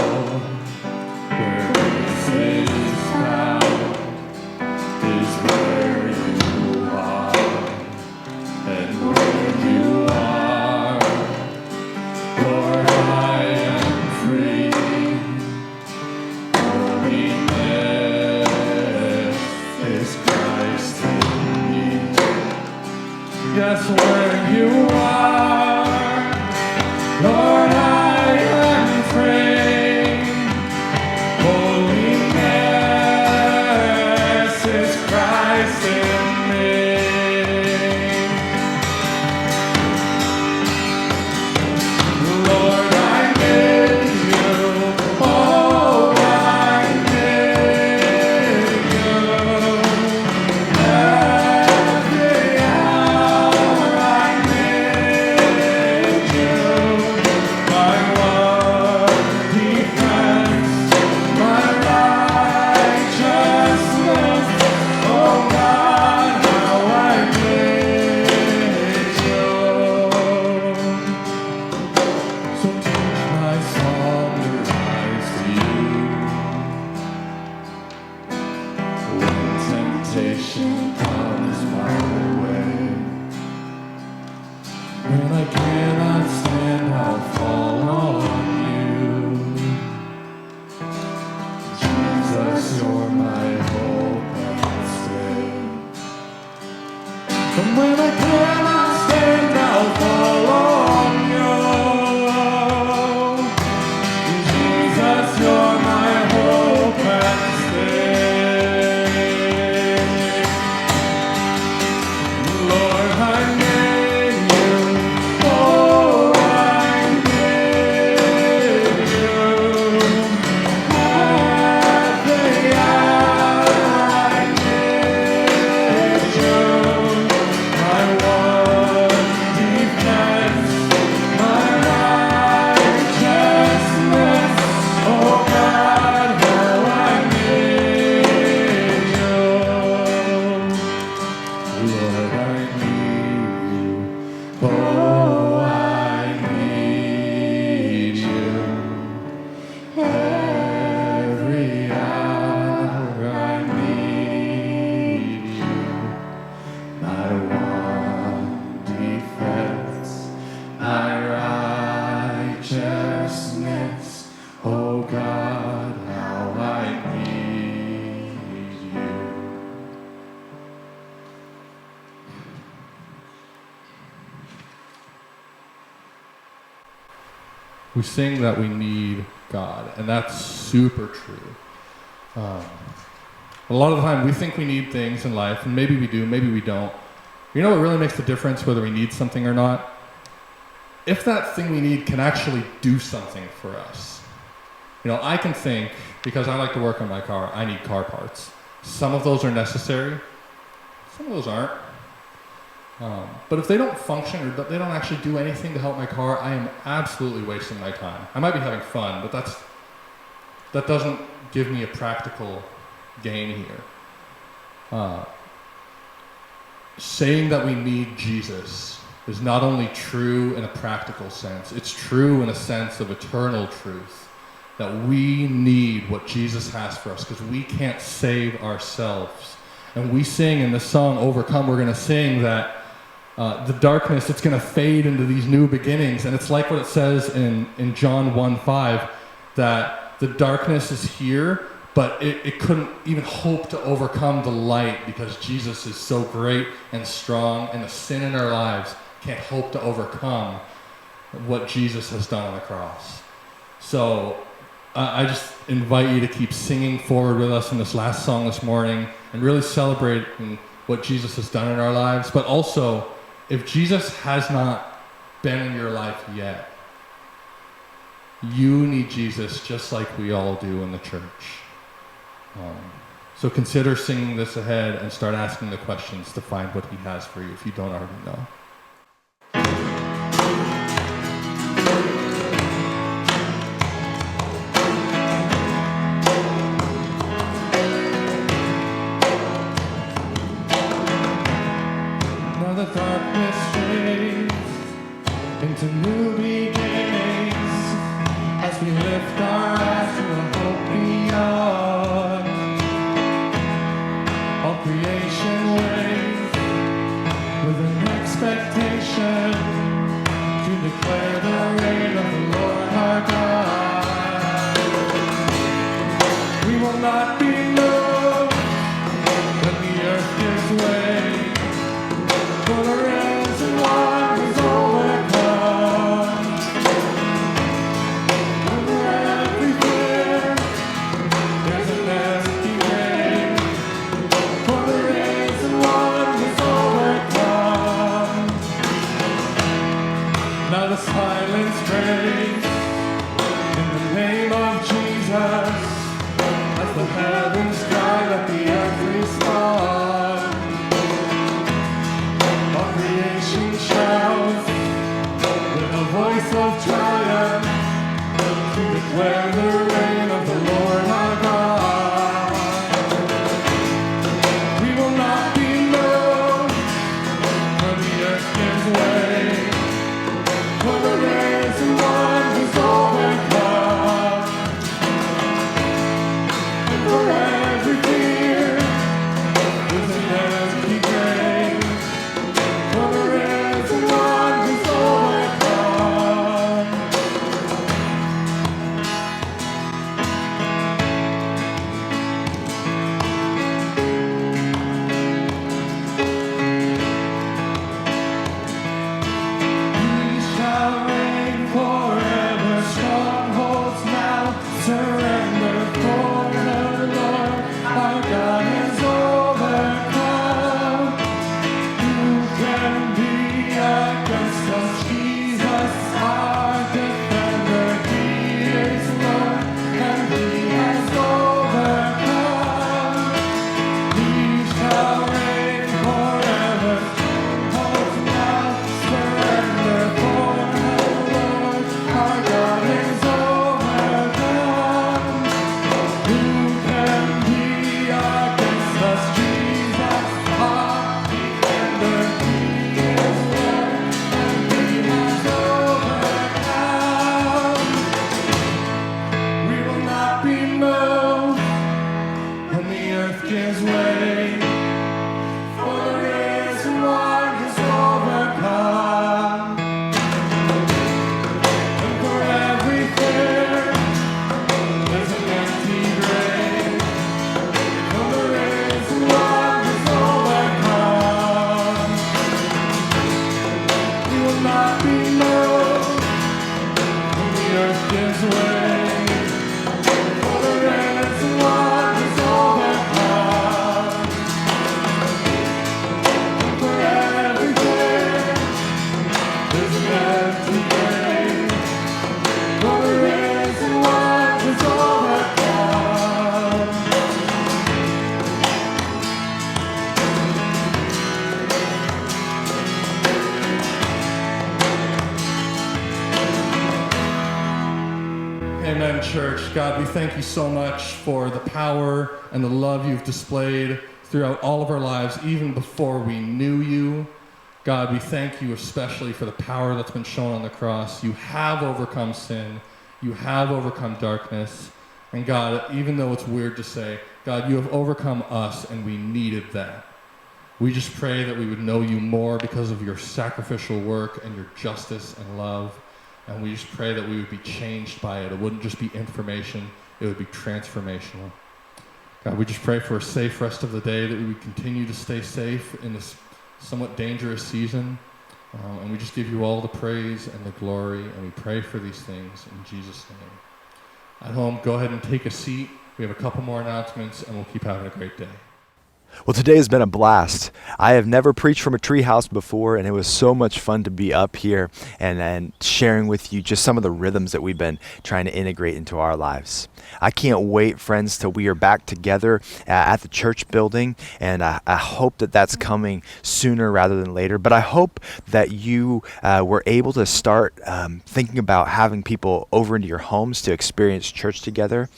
Where grace is found is where you are. And where you are, Lord, I am free. Holiness is Christ in me. Yes, where you are, Lord, I am free. Holiness is Christ in me. Lord, I need you. Oh, I need you. Every hour I need you. My one defense, my righteousness. Oh God, how I need you. So teach my song to rise to you. When temptation comes my way, when I cannot stand, I'll fall on you. Jesus, you're my hope And when I cannot stand, I'll fall on you. Jesus, you're my hope and stay. Lord, I need you. Oh, I need you. Every hour I need you. My one defense, my righteousness. Oh God, how I need you. Lord, I need you. Oh, I need you. Every hour I need you. My one defense, my righteousness. Oh God, how I need you. We sing that we need God, and that's super true. A lot of the time we think we need things in life, and maybe we do, maybe we don't. You know what really makes the difference whether we need something or not? If that thing we need can actually do something for us. You know, I can think, because I like to work on my car, I need car parts. Some of those are necessary, some of those aren't. But if they don't function or they don't actually do anything to help my car, I am absolutely wasting my time. I might be having fun, but that doesn't give me a practical gain here. Saying that we need Jesus is not only true in a practical sense, it's true in a sense of eternal truth. That we need what Jesus has for us because we can't save ourselves. And we sing in the song, Overcome, we're going to sing that the darkness, it's going to fade into these new beginnings. And it's like what it says in John 1:5, that the darkness is here, but it couldn't even hope to overcome the light because Jesus is so great and strong, and the sin in our lives can't hope to overcome what Jesus has done on the cross. So I just invite you to keep singing forward with us in this last song this morning and really celebrating what Jesus has done in our lives. But also, if Jesus has not been in your life yet, you need Jesus just like we all do in the church. So consider singing this ahead and start asking the questions to find what he has for you if you don't already know. Now the darkness fades into new beginnings as we lift our eyes to the hope beyond. All creation waits with an expectation to declare the reign of the Lord our God. We will not be moved when the earth gives way, for the risen one is overcome. Over every fear, there's an empty grave, for the risen one is overcome. Now the silence breaks in the name of Jesus, as the heavens cry, let the earth respond. All creation shouts with a voice of triumph to declare the reign of the Lord our God. We will not be moved when the earth gives way, for the risen one who's overcome. And forever God, we thank you so much for the power and the love you've displayed throughout all of our lives, even before we knew you. God, we thank you especially for the power that's been shown on the cross. You have overcome sin. You have overcome darkness. And God, even though it's weird to say, God, you have overcome us, and we needed that. We just pray that we would know you more because of your sacrificial work and your justice and love. And we just pray that we would be changed by it. It wouldn't just be information, it would be transformational. God, we just pray for a safe rest of the day, that we would continue to stay safe in this somewhat dangerous season. And we just give you all the praise and the glory, and we pray for these things in Jesus' name. At home, go ahead and take a seat. We have a couple more announcements, and we'll keep having a great day. Well, today has been a blast. I have never preached from a treehouse before, and it was so much fun to be up here and sharing with you just some of the rhythms that we've been trying to integrate into our lives. I can't wait, friends, till we are back together at the church building, and I hope that that's coming sooner rather than later. But I hope that you were able to start thinking about having people over into your homes to experience church together.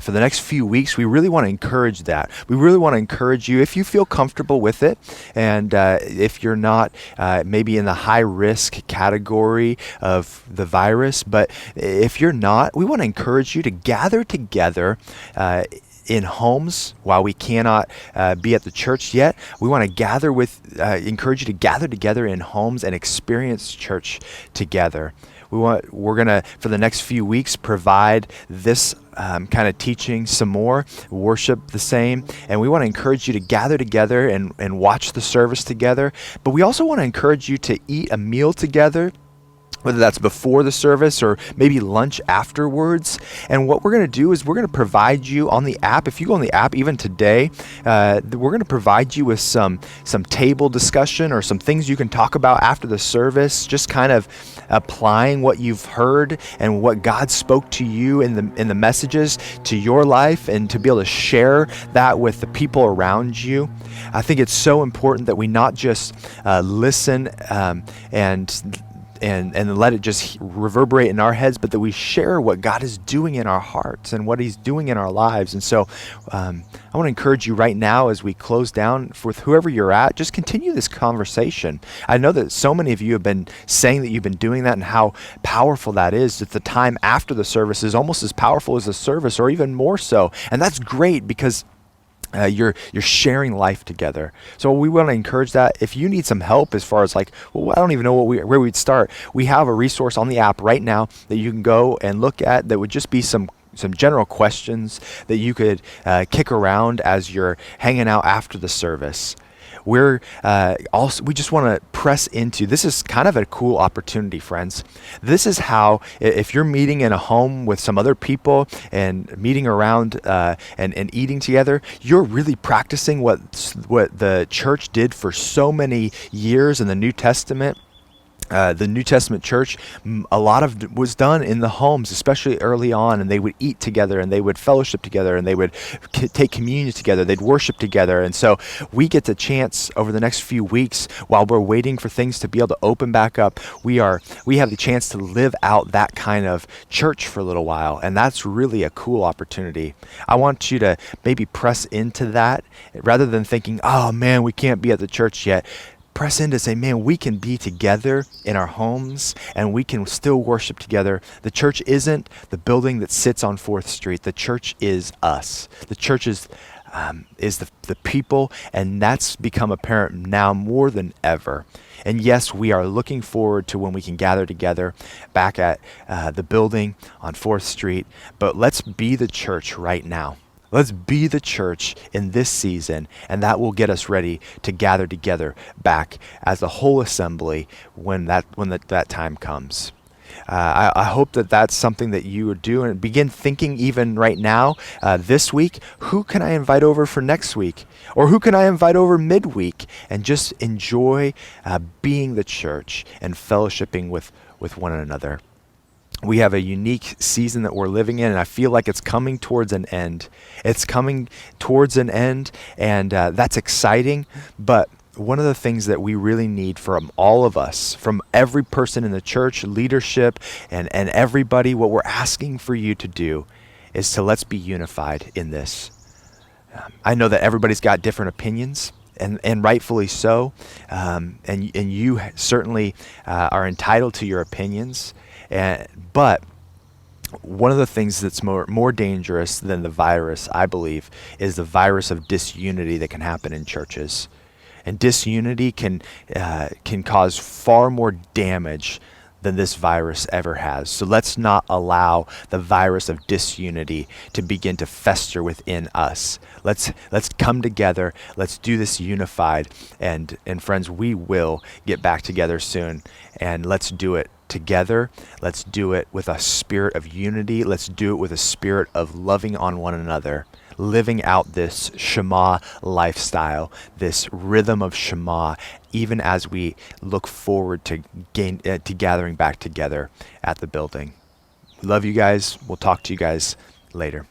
For the next few weeks, we really want to encourage that. We really want to encourage you, if you feel comfortable with it, and if you're not maybe in the high risk category of the virus, but if you're not, we want to encourage you to gather together in homes. While we cannot be at the church yet, we want to encourage you to gather together in homes and experience church together. We're gonna, for the next few weeks, provide this kind of teaching some more, worship the same, and we want to encourage you to gather together and watch the service together. But we also want to encourage you to eat a meal together, whether that's before the service or maybe lunch afterwards. And what we're going to do is we're going to provide you on the app. If you go on the app even today, we're going to provide you with some table discussion or some things you can talk about after the service, just kind of applying what you've heard and what God spoke to you in the messages to your life, and to be able to share that with the people around you. I think it's so important that we not just listen and let it just reverberate in our heads, but that we share what God is doing in our hearts and what he's doing in our lives. And so I want to encourage you right now, as we close down, with whoever you're at, just continue this conversation. I know that so many of you have been saying that you've been doing that, and how powerful that is, that the time after the service is almost as powerful as the service, or even more so. And that's great, because you're sharing life together. So we want to encourage that. If you need some help as far as like, well, I don't even know where we'd start, we have a resource on the app right now that you can go and look at, that would just be some general questions that you could kick around as you're hanging out after the service. We just want to press into, this is kind of a cool opportunity, friends. This is how, if you're meeting in a home with some other people and meeting around and eating together, you're really practicing what the church did for so many years in the New Testament. The New Testament church, a lot of it was done in the homes, especially early on, and they would eat together, and they would fellowship together, and they would take communion together, they'd worship together. And so we get the chance over the next few weeks, while we're waiting for things to be able to open back up, we have the chance to live out that kind of church for a little while, and that's really a cool opportunity. I want you to maybe press into that, rather than thinking, oh man, we can't be at the church yet. Press in to say, man, we can be together in our homes, and we can still worship together. The church isn't the building that sits on 4th Street. The church is us. The church is the people, and that's become apparent now more than ever. And yes, we are looking forward to when we can gather together back at the building on 4th Street, but let's be the church right now. Let's be the church in this season, and that will get us ready to gather together back as the whole assembly when that time comes. I hope that that's something that you would do, and begin thinking even right now, this week, who can I invite over for next week? Or who can I invite over midweek? And just enjoy being the church and fellowshipping with one another. We have a unique season that we're living in, and I feel like it's coming towards an end. It's coming towards an end, and that's exciting. But one of the things that we really need from all of us, from every person in the church, leadership, and everybody, what we're asking for you to do is to let's be unified in this. I know that everybody's got different opinions, and rightfully so. And you certainly are entitled to your opinions. But one of the things that's more dangerous than the virus, I believe, is the virus of disunity that can happen in churches. And disunity can cause far more damage than this virus ever has. So let's not allow the virus of disunity to begin to fester within us. Let's come together. Let's do this unified. And friends, we will get back together soon. And let's do it together. Let's do it with a spirit of unity. Let's do it with a spirit of loving on one another, living out this Shema lifestyle, this rhythm of Shema, even as we look forward to gathering back together at the building. Love you guys. We'll talk to you guys later.